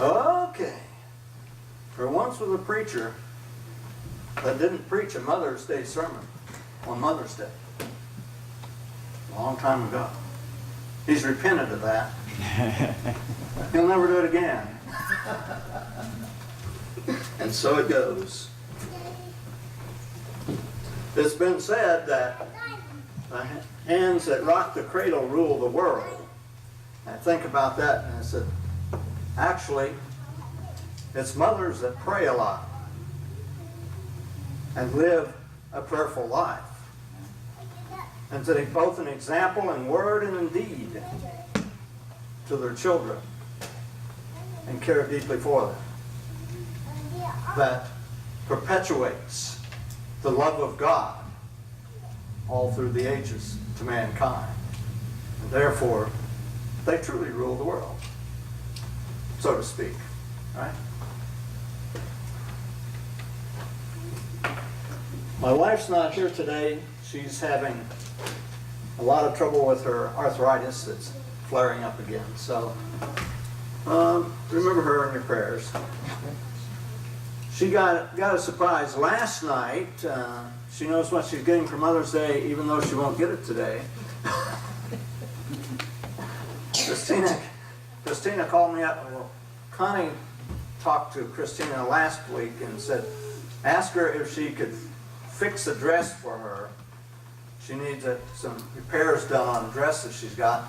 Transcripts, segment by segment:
Okay. For once with a preacher that didn't preach a Mother's Day sermon on Mother's Day. A long time ago. He's repented of that. He'll never do it again. And so it goes. It's been said that the hands that rock the cradle rule the world. I think about that and I said, actually, it's mothers that pray a lot and live a prayerful life. And to be both an example in word and in deed to their children and care deeply for them. That perpetuates the love of God all through the ages to mankind. And therefore, they truly rule the world, so to speak. Right? My wife's not here today. She's having a lot of trouble with her arthritis that's flaring up again. So remember her in your prayers. She got a surprise last night. She knows what she's getting for Mother's Day, even though she won't get it today. Christina called me up. Well, Connie talked to Christina last week and said, ask her if she could fix a dress for her. She needs some repairs done on a dress that she's got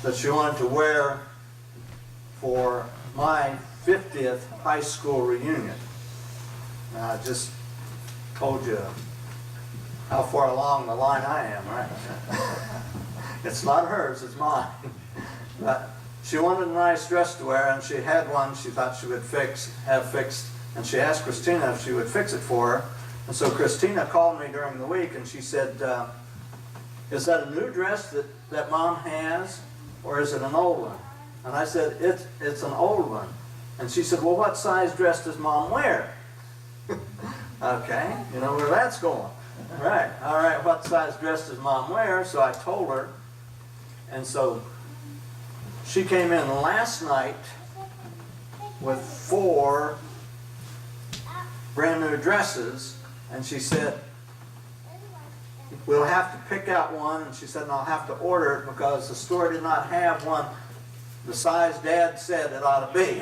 that she wanted to wear for my 50th high school reunion. Now, I just told you how far along the line I am, right? It's not hers, it's mine. But she wanted a nice dress to wear, and she had one she thought she would have fixed, and she asked Christina if she would fix it for her. And so Christina called me during the week, and she said, is that a new dress that Mom has, or is it an old one? And I said, it's an old one. And she said, well, what size dress does Mom wear? Okay, you know where that's going. Right, all right, what size dress does Mom wear? So I told her. And so she came in last night with 4 brand new dresses, and she said, we'll have to pick out one, and she said, and I'll have to order it because the store did not have one the size Dad said it ought to be.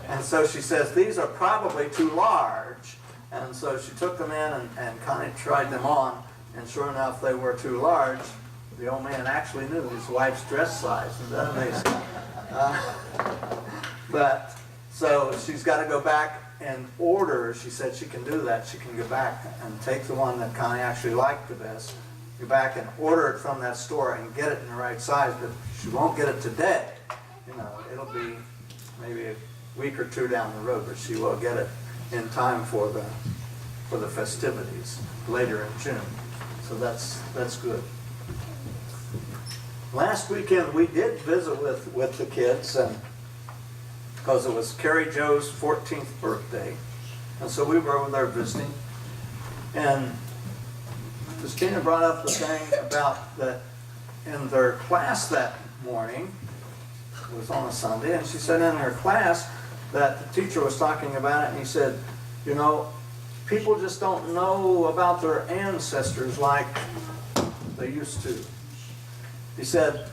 And so she says, these are probably too large. And so she took them in and kind of tried them on, and sure enough, they were too large. The old man actually knew his wife's dress size. Isn't that amazing? But so she's got to go back and order. She said she can do that. She can go back and take the one that Connie actually liked the best, go back and order it from that store and get it in the right size, but she won't get it today. You know, it'll be maybe a week or 2 down the road, but she will get it in time for the festivities later in June. So that's good. Last weekend we did visit with the kids, and because it was Carrie Jo's 14th birthday, and so we were over there visiting. And Christina brought up the thing about that in their class that morning. It was on a Sunday, and she said in her class that the teacher was talking about it, and he said, you know, people just don't know about their ancestors like they used to. He said,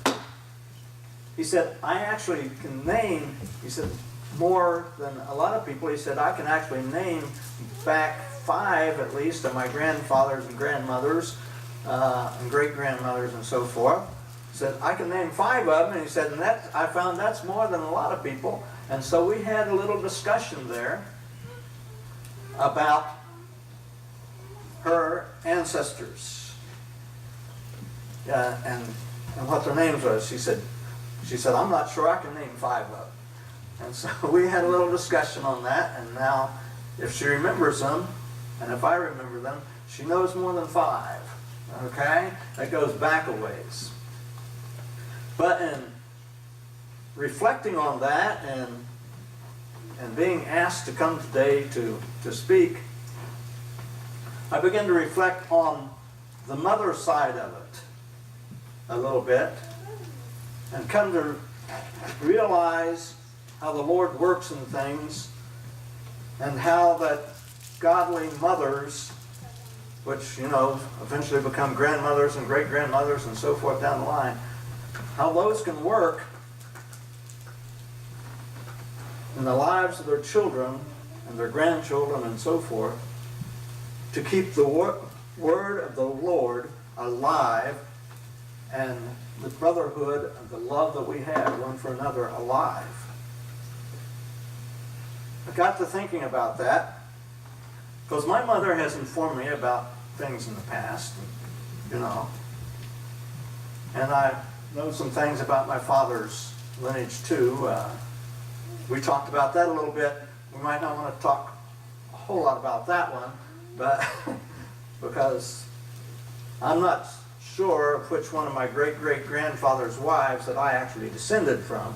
I actually can name, he said, more than a lot of people. He said, I can actually name back 5 at least of my grandfathers and grandmothers and great-grandmothers and so forth. He said, I can name 5 of them. And he said, and that, I found that's more than a lot of people. And so we had a little discussion there about her ancestors and what their names was. She said, I'm not sure I can name 5 of them. And so we had a little discussion on that, and now if she remembers them, and if I remember them, she knows more than 5. Okay? That goes back a ways. But in reflecting on that and being asked to come today to speak, I began to reflect on the mother side of it a little bit, and come to realize how the Lord works in things and how that godly mothers, which, you know, eventually become grandmothers and great-grandmothers and so forth down the line, how those can work in the lives of their children and their grandchildren and so forth to keep the word of the Lord alive and the brotherhood and the love that we have one for another alive. I got to thinking about that because my mother has informed me about things in the past, you know, and I know some things about my father's lineage too. We talked about that a little bit. We might not want to talk a whole lot about that one, but because I'm not sure of which one of my great-great-grandfather's wives that I actually descended from.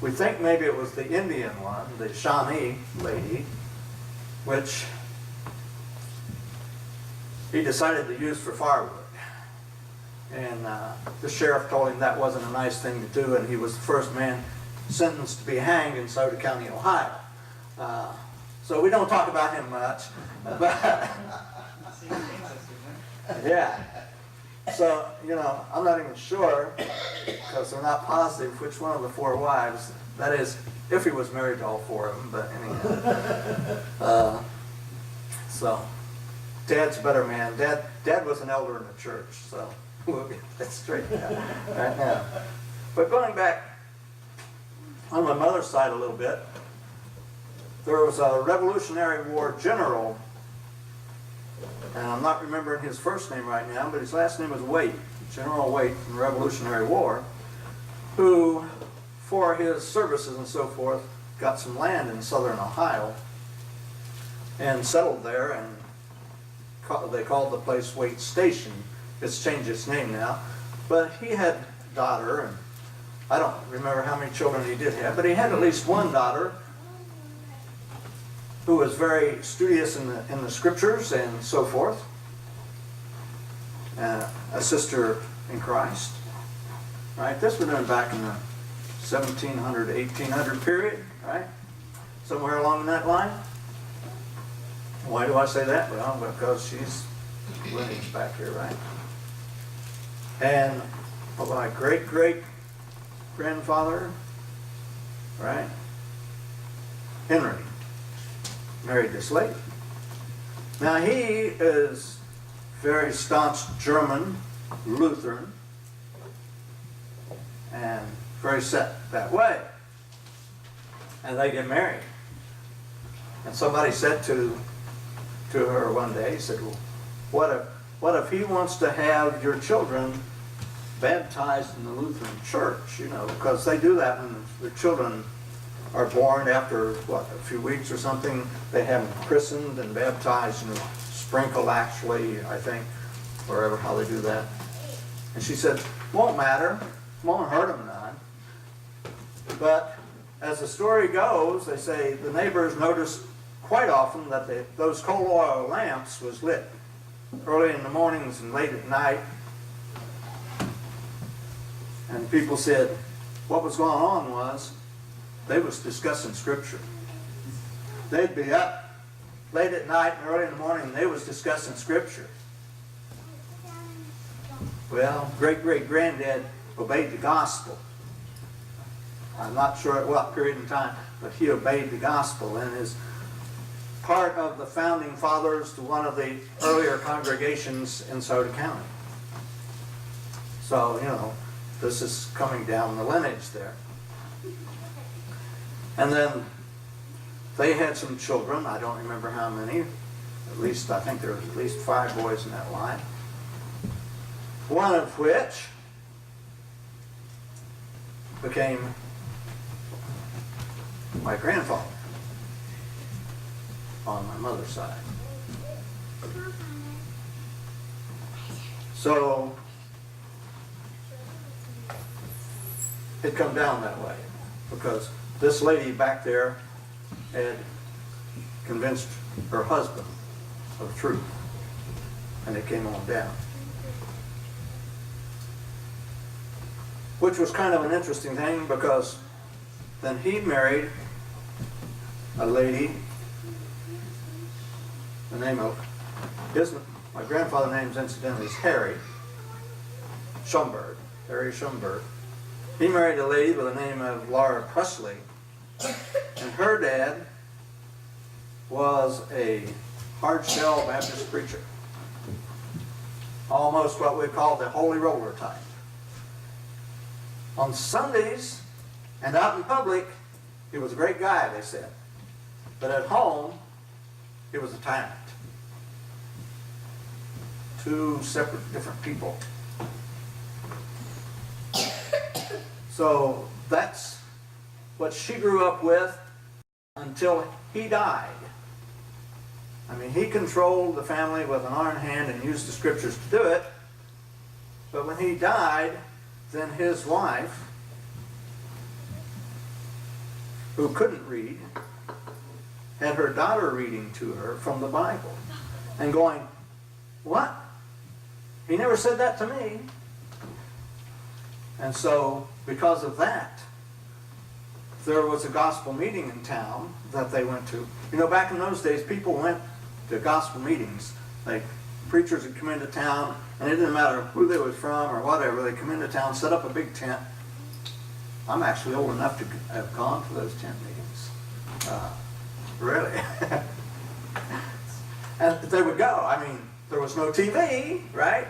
We think maybe it was the Indian one, the Shawnee lady, which he decided to use for firewood. And the sheriff told him that wasn't a nice thing to do, and he was the first man sentenced to be hanged in Sauter County, Ohio. So we don't talk about him much. But yeah. So, you know, I'm not even sure, because they're not positive, which one of the four wives, that is, if he was married to all four of them, but anyhow. So, Dad's a better man. Dad was an elder in the church, so we'll get that straightened out right now. But going back on my mother's side a little bit, there was a Revolutionary War general, and I'm not remembering his first name right now, but his last name was Waite, General Waite in the Revolutionary War, who, for his services and so forth, got some land in southern Ohio and settled there, and they called the place Waite Station. It's changed its name now. But he had a daughter, and I don't remember how many children he did have, but he had at least one daughter who was very studious in the scriptures and so forth, a sister in Christ. Right? This would have been back in the 1700 to 1800 period, right? Somewhere along that line. Why do I say that? Well, because she's lineage back here, right? And my great-great-grandfather, right? Henry married this lady. Now he is very staunch German, Lutheran, and very set that way. And they get married. And somebody said to her one day, he said, well, what if he wants to have your children baptized in the Lutheran church, you know, because they do that when the children are born after, what, a few weeks or something. They have them christened and baptized, you know, sprinkled actually, I think, wherever, how they do that. And she said, won't matter, won't hurt them none. But as the story goes, they say the neighbors noticed quite often that those coal oil lamps was lit early in the mornings and late at night. And people said what was going on was they was discussing scripture. They'd be up late at night and early in the morning and they was discussing scripture. Well, great-great-granddad obeyed the gospel. I'm not sure at what period in time, but he obeyed the gospel and is part of the founding fathers to one of the earlier congregations in Sauter County. So, you know, this is coming down the lineage there. And then they had some children. I don't remember how many. At least, I think there was at least 5 boys in that line. One of which became my grandfather on my mother's side. So it come down that way because this lady back there had convinced her husband of truth, and it came on down. which was kind of an interesting thing because then he married a lady, the name of my grandfather's name incidentally is Harry Schomburg. Harry Schomburg. He married a lady by the name of Laura Presley, and her dad was a hard-shell Baptist preacher. Almost what we call the holy roller type. On Sundays and out in public, he was a great guy, they said. But at home, he was a tyrant. Two separate, different people. So that's what she grew up with until he died. I mean, he controlled the family with an iron hand and used the scriptures to do it. But when he died, then his wife, who couldn't read, had her daughter reading to her from the Bible and going, "What? He never said that to me." And so, because of that, there was a gospel meeting in town that they went to. You know, back in those days, people went to gospel meetings. Like, preachers would come into town, and it didn't matter who they was from or whatever. They'd come into town, set up a big tent. I'm actually old enough to have gone to those tent meetings. Really. And they would go. I mean, there was no TV, right?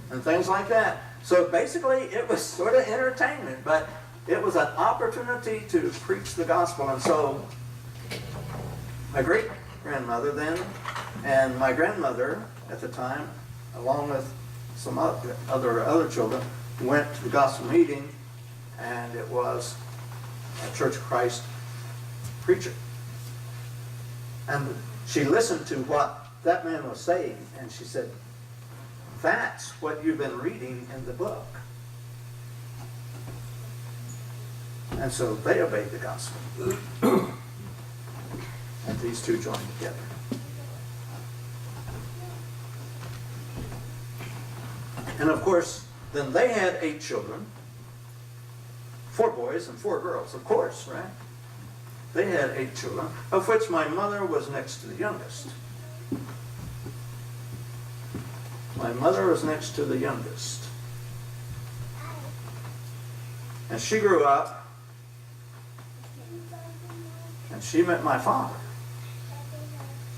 And things like that. So basically, it was sort of entertainment, but it was an opportunity to preach the gospel. And so my great-grandmother then and my grandmother at the time, along with some other children, went to the gospel meeting, and it was a Church of Christ preacher. And she listened to what that man was saying, and she said, "That's what you've been reading in the book." And so they obeyed the gospel. And these two joined together. And of course, then they had 8 children, 4 boys and 4 girls, of course, right? They had 8 children, of which my mother was next to the youngest. My mother was next to the youngest. And she grew up, and she met my father.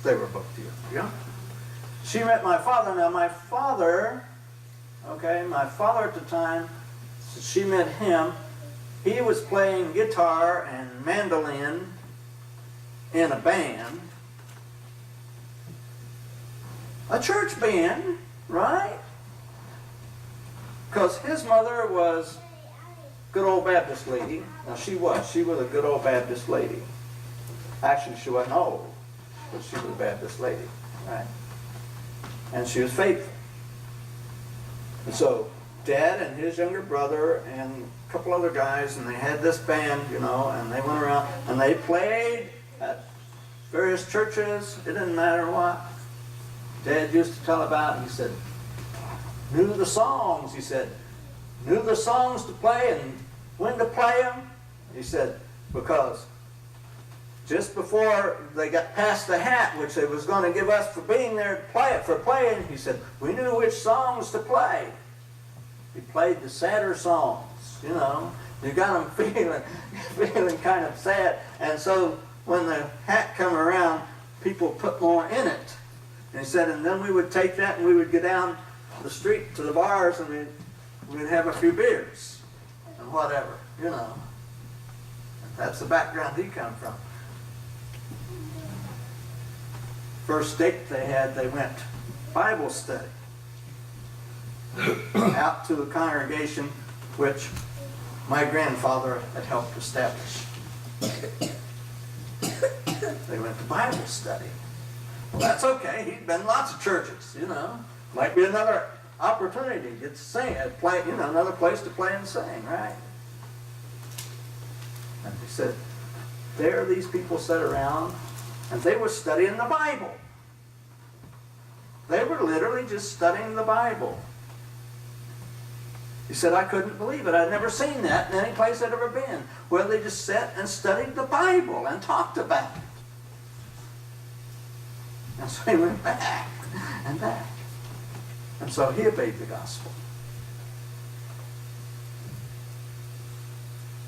They were both young. She met my father. Now my father, my father at the time, she met him. He was playing guitar and mandolin in a band. A church band, right? Because his mother was a good old Baptist lady. Now she was a good old Baptist lady. Actually, she wasn't old, but she was a Baptist lady, right? And she was faithful. And so Dad and his younger brother and a couple other guys, and they had this band, you know, and they went around and they played at various churches. It didn't matter what. Dad used to tell about it. He said, knew the songs. He said, knew the songs to play and when to play them. He said, because just before they got past the hat, which they was going to give us for being there to play it, for playing, he said, we knew which songs to play. He played the sadder songs, you know. You got them feeling kind of sad. And so when the hat come around, people put more in it. And he said, and then we would take that and we would go down the street to the bars and we'd have a few beers and whatever, you know. That's the background he come from. First date they had, they went Bible study out to the congregation which my grandfather had helped establish. They went to Bible study. Well, that's okay. He'd been in lots of churches, you know. Might be another opportunity to get to sing, play, you know, another place to play and sing, right? And he said, there these people sat around and they were studying the Bible. They were literally just studying the Bible. He said, I couldn't believe it. I'd never seen that in any place I'd ever been, where they just sat and studied the Bible and talked about it. And so he went back and back. And so he obeyed the gospel.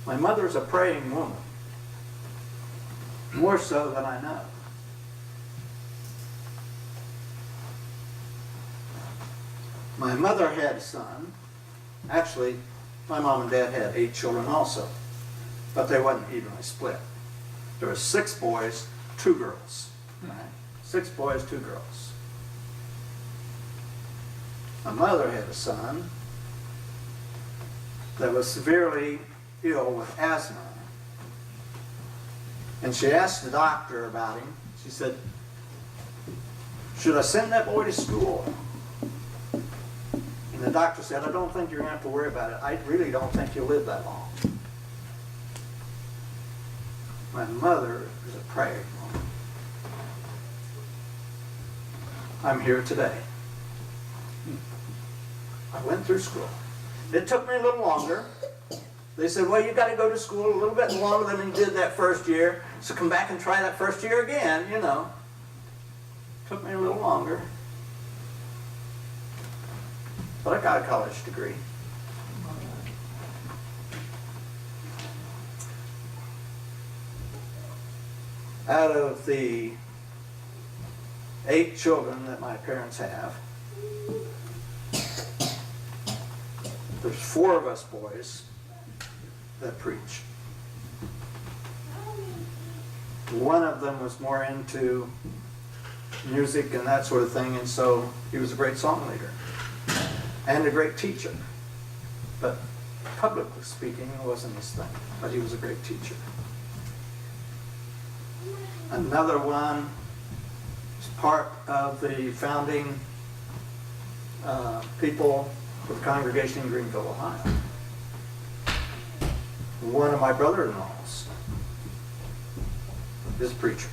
My mother's a praying woman, more so than I know. My mother had a son. Actually, my mom and dad had 8 children also, but they wasn't evenly split. There were 6 boys, 2 girls. Right? 6 boys, 2 girls. My mother had a son that was severely ill with asthma. And she asked the doctor about him. She said, should I send that boy to school? And the doctor said, I don't think you're going to have to worry about it. I really don't think you'll live that long. My mother is a praying woman. I'm here today. I went through school. It took me a little longer. They said, well, you got to go to school a little bit longer than you did that first year, so come back and try that first year again, you know. Took me a little longer. But I got a college degree. Out of the 8 children that my parents have, there's 4 of us boys that preach. One of them was more into music and that sort of thing, and so he was a great song leader and a great teacher. But publicly speaking, it wasn't his thing, but he was a great teacher. Another one was part of the founding people for the congregation in Greenville, Ohio. One of my brother-in-laws is a preacher.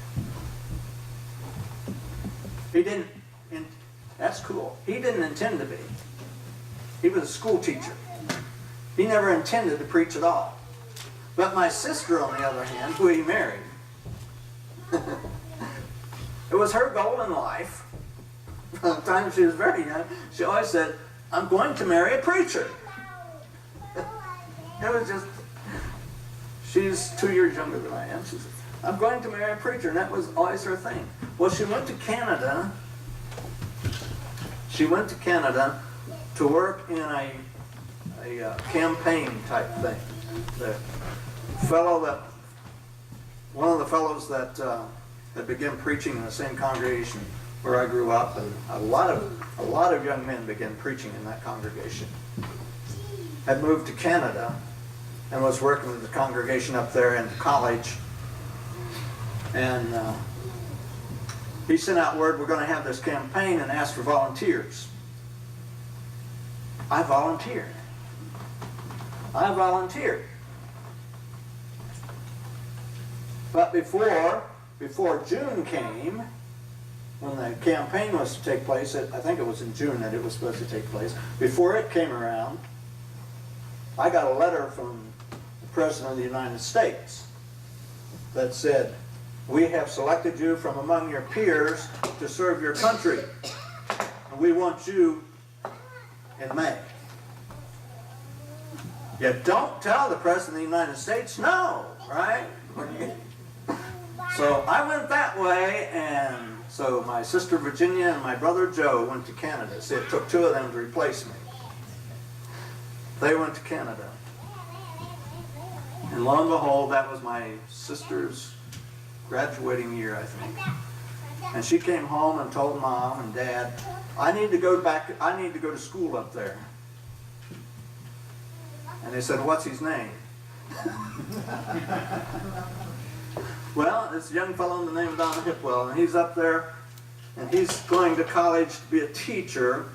He didn't, that's cool. He didn't intend to be. He was a school teacher. He never intended to preach at all. But my sister, on the other hand, who he married, it was her goal in life. From the time she was very young, she always said, I'm going to marry a preacher. It was just, she's 2 years younger than I am. She said, I'm going to marry a preacher, and that was always her thing. Well, she went to Canada. She went to Canada to work in a campaign type thing. The fellow that, one of the fellows that began preaching in the same congregation where I grew up, and a lot of young men began preaching in that congregation, had moved to Canada and was working with the congregation up there in college. And he sent out word, we're going to have this campaign, and asked for volunteers. I volunteered. But before June came, when the campaign was to take place, I think it was in June that it was supposed to take place, before it came around, I got a letter from the President of the United States that said, we have selected you from among your peers to serve your country, and we want you in May. You don't tell the President of the United States no, right? So I went that way, and so my sister Virginia and my brother Joe went to Canada. See, it took 2 of them to replace me. They went to Canada. And lo and behold, that was my sister's graduating year, I think. And she came home and told Mom and Dad, I need to go to school up there. And they said, what's his name? Well, this young fellow in the name of Don Hipwell, and he's up there, and he's going to college to be a teacher.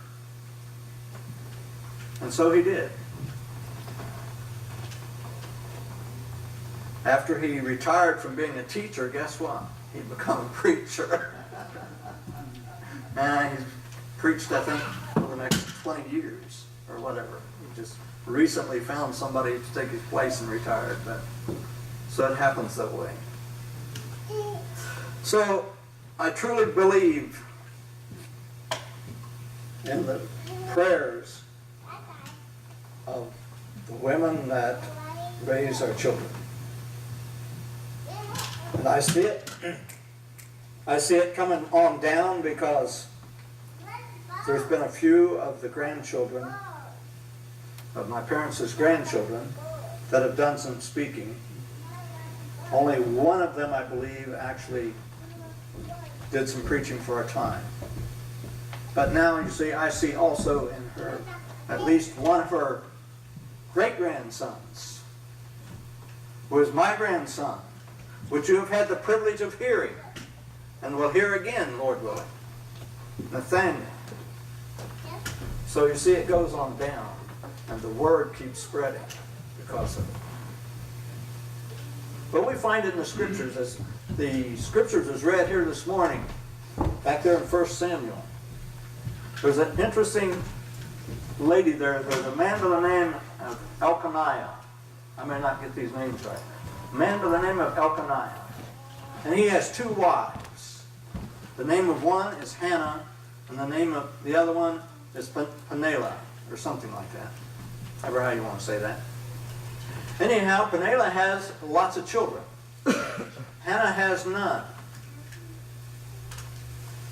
And so he did. After he retired from being a teacher, guess what? He became a preacher. And he's preached, I think, for the next 20 years. or whatever. He just recently found somebody to take his place and retired. But so it happens that way. So I truly believe in the prayers of the women that raise our children. And I see it. I see it coming on down because there's been a few of the grandchildren, of my parents' grandchildren, that have done some speaking. Only one of them, I believe, actually did some preaching for a time. But now, you see, I see also in her, at least one of her great-grandsons, who is my grandson, which you have had the privilege of hearing, and will hear again, Lord willing, Nathaniel. So you see, it goes on down, and the word keeps spreading because of it. But we find in the Scriptures, as the Scriptures is read here this morning, back there in 1 Samuel, there's an interesting lady there. There's a man by the name of Elkanah. I may not get these names right. A man by the name of Elkanah. And he has two wives. The name of one is Hannah, and the name of the other one is Peninnah, or something like that. However how you want to say that. Anyhow, Peninnah has lots of children. Hannah has none.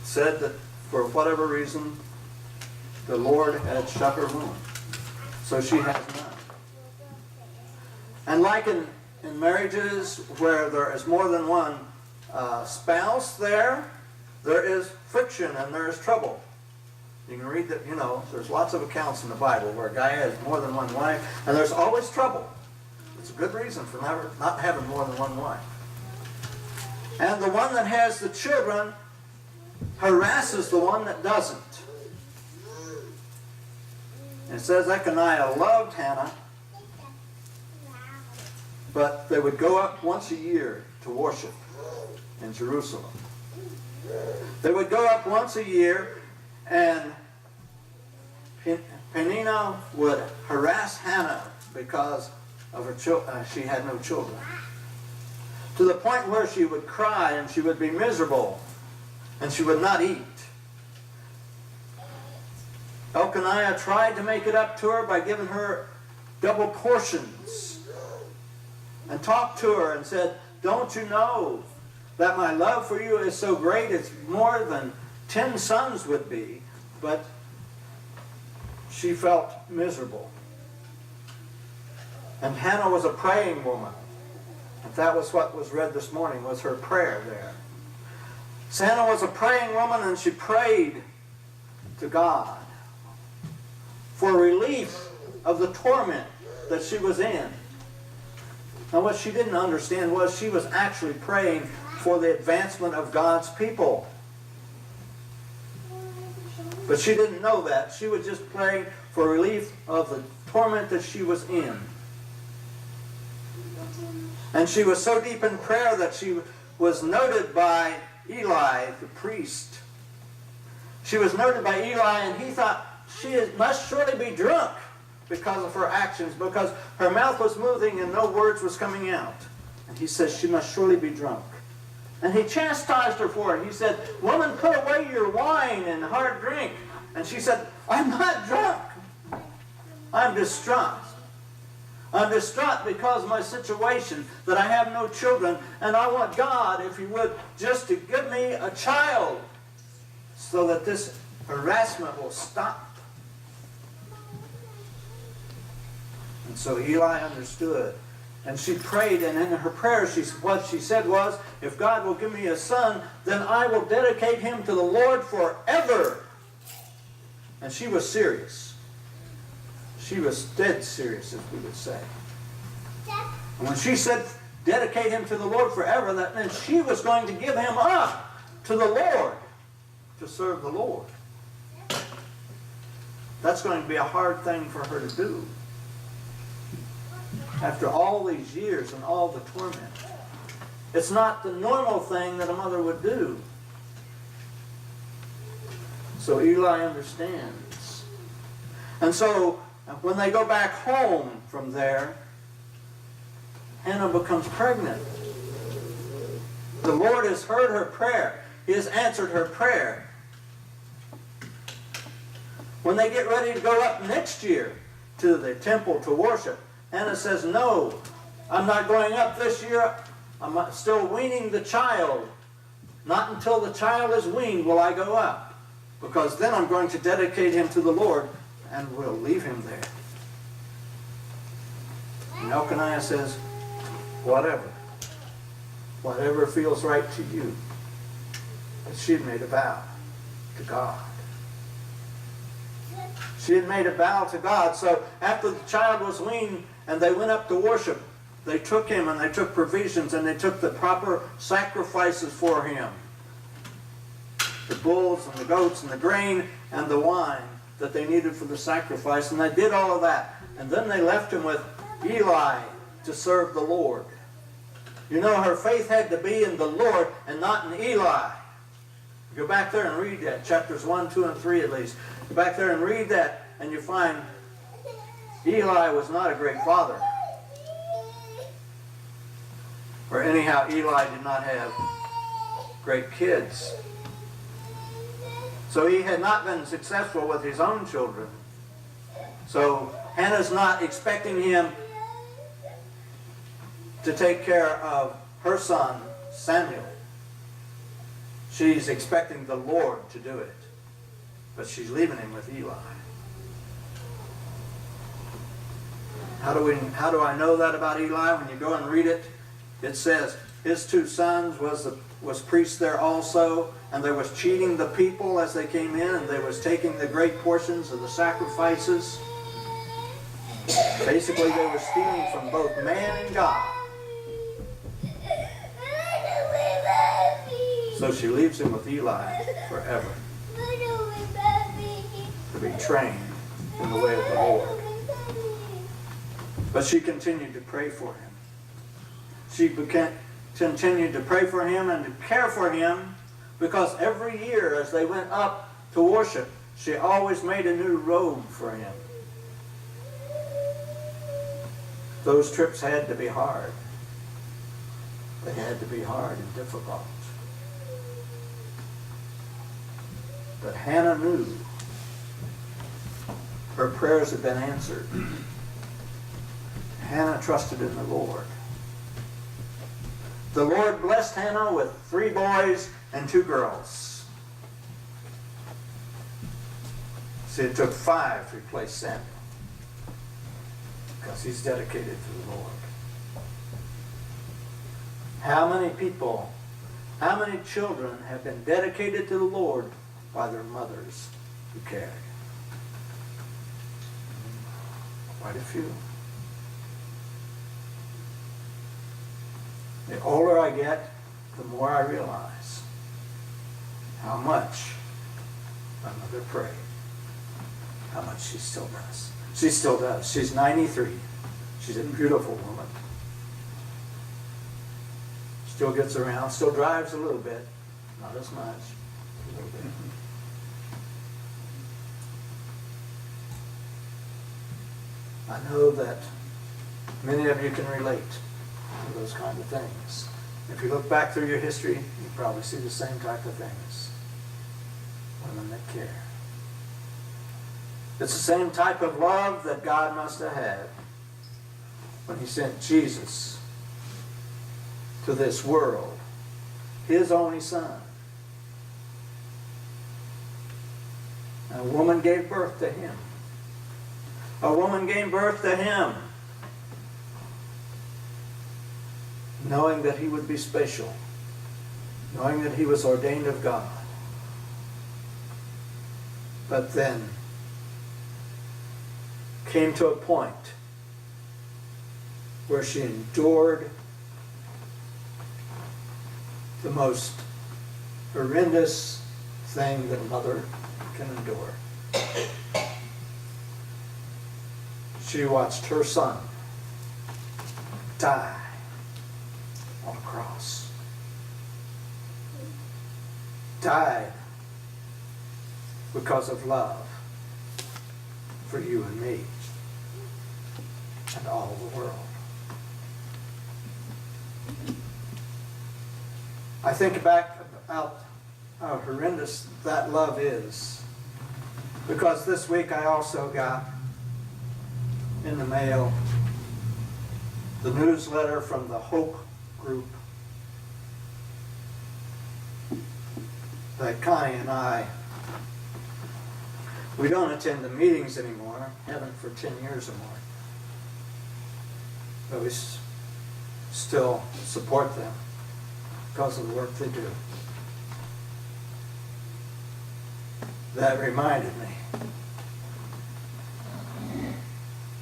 Said that for whatever reason, the Lord had shut her womb. So she has none. And like in marriages where there is more than one spouse there is friction and there is trouble. You can read that, there's lots of accounts in the Bible where a guy has more than one wife, and there's always trouble. It's a good reason for not having more than one wife. And the one that has the children harasses the one that doesn't. And it says Elkanah loved Hannah, but they would go up once a year to worship in Jerusalem. They would go up once a year, and Peninnah would harass Hannah because of her she had no children. To the point where she would cry and she would be miserable and she would not eat. Elkanah tried to make it up to her by giving her double portions and talked to her and said, "Don't you know that my love for you is so great, it's more than 10 sons would be?" But she felt miserable. And Hannah was a praying woman. And that was what was read this morning, was her prayer there. So Hannah was a praying woman, and she prayed to God for relief of the torment that she was in. Now what she didn't understand was she was actually praying for the advancement of God's people. But she didn't know that. She was just praying for relief of the torment that she was in. And she was so deep in prayer that she was noted by Eli, the priest. She was noted by Eli, and he thought she must surely be drunk because of her actions, because her mouth was moving and no words was coming out. And he says she must surely be drunk. And he chastised her for it. He said, "Woman, put away your wine and hard drink." And she said, "I'm not drunk. I'm distraught. I'm distraught because of my situation, that I have no children, and I want God, if He would, just to give me a child so that this harassment will stop." And so Eli understood. And she prayed, and in her prayer, what she said was, "If God will give me a son, then I will dedicate him to the Lord forever." And she was serious. She was dead serious, as we would say. And when she said, "dedicate him to the Lord forever," that meant she was going to give him up to the Lord, to serve the Lord. That's going to be a hard thing for her to do. After all these years and all the torment. It's not the normal thing that a mother would do. So Eli understands. And so when they go back home from there, Hannah becomes pregnant. The Lord has heard her prayer. He has answered her prayer. When they get ready to go up next year to the temple to worship, Hannah says, no, I'm not going up this year. I'm still weaning the child. Not until the child is weaned will I go up, because then I'm going to dedicate him to the Lord and we'll leave him there. And Elkanah says, whatever. Whatever feels right to you. But she had made a vow to God. She had made a vow to God. So after the child was weaned and they went up to worship, they took him and they took provisions and they took the proper sacrifices for him. The bulls and the goats and the grain and the wine that they needed for the sacrifice. And they did all of that. And then they left him with Eli to serve the Lord. You know, her faith had to be in the Lord and not in Eli. Go back there and read that, chapters 1, 2, and 3 at least. Go back there and read that, and you find Eli was not a great father. Or anyhow, Eli did not have great kids. So he had not been successful with his own children. So Hannah's not expecting him to take care of her son, Samuel. She's expecting the Lord to do it. But she's leaving him with Eli. How do I know that about Eli? When you go and read it, it says his two sons was priests there also, and they was cheating the people as they came in, and they was taking the great portions of the sacrifices. Basically, they were stealing from both man and God. So she leaves him with Eli forever to be trained in the way of the Lord. But she continued to pray for him. She continued to pray for him and to care for him, because every year as they went up to worship, she always made a new robe for him. Those trips had to be hard. They had to be hard and difficult. But Hannah knew her prayers had been answered. Hannah trusted in the Lord. The Lord blessed Hannah with 3 boys and 2 girls. See, it took 5 to replace Samuel, because he's dedicated to the Lord. How many people, how many children have been dedicated to the Lord by their mothers who cared? Quite a few. The older I get, the more I realize how much my mother prayed. How much she still does. She still does. She's 93. She's a beautiful woman. Still gets around, still drives a little bit. Not as much. A little bit. I know that many of you can relate to those kind of things. If you look back through your history, you probably see the same type of things. Women that care. It's the same type of love that God must have had when He sent Jesus to this world, His only Son. And a woman gave birth to Him. A woman gave birth to Him, knowing that He would be special, knowing that He was ordained of God. But then came to a point where she endured the most horrendous thing that a mother can endure. She watched her son die on a cross. Died because of love for you and me and all the world. I think back about how horrendous that love is, because this week I also got in the mail the newsletter from the Hope group that Connie and I, we don't attend the meetings anymore, haven't for 10 years or more, but we still support them because of the work they do. That reminded me.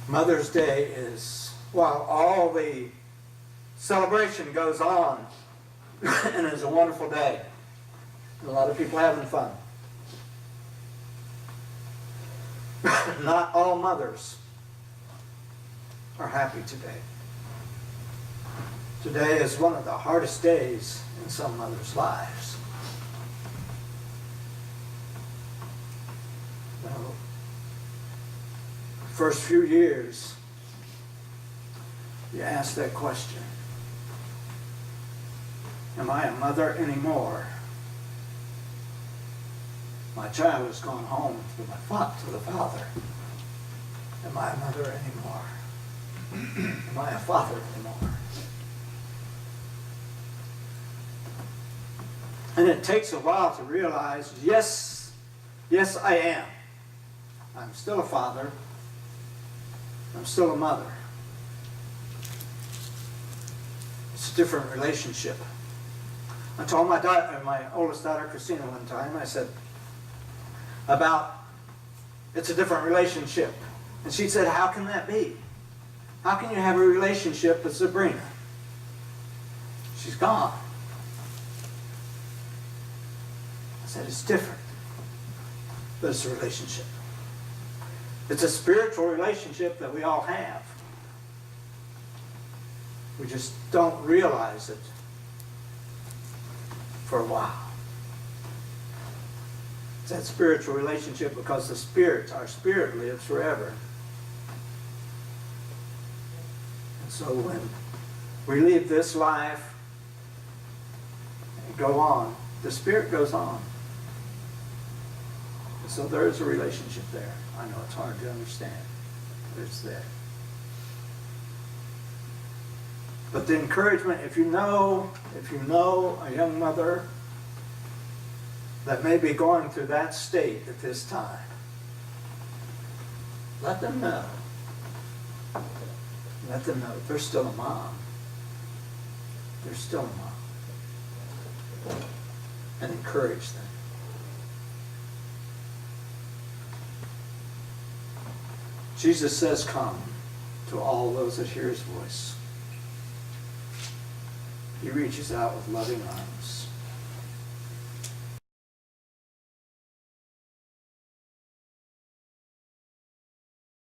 Mother's Day is, while all the celebration goes on, and it's a wonderful day, a lot of people having fun. Not all mothers are happy today. Today is one of the hardest days in some mothers' lives. Now, first few years, you ask that question, am I a mother anymore? My child has gone home to the father. Am I a mother anymore? Am I a father anymore? And it takes a while to realize, yes, I am. I'm still a father. I'm still a mother. It's a different relationship. I told my oldest daughter, Christina, one time, I said, it's a different relationship. And she said, how can that be? How can you have a relationship with Sabrina? She's gone. I said, it's different, but it's a relationship. It's a spiritual relationship that we all have. We just don't realize it for a while. It's that spiritual relationship because our spirit lives forever. And so when we leave this life and go on, the spirit goes on. And so there is a relationship there. I know it's hard to understand, but it's there. But the encouragement, if you know a young mother that may be going through that state at this time, let them know. Let them know they're still a mom. They're still a mom. And encourage them. Jesus says, come to all those that hear his voice. He reaches out with loving arms.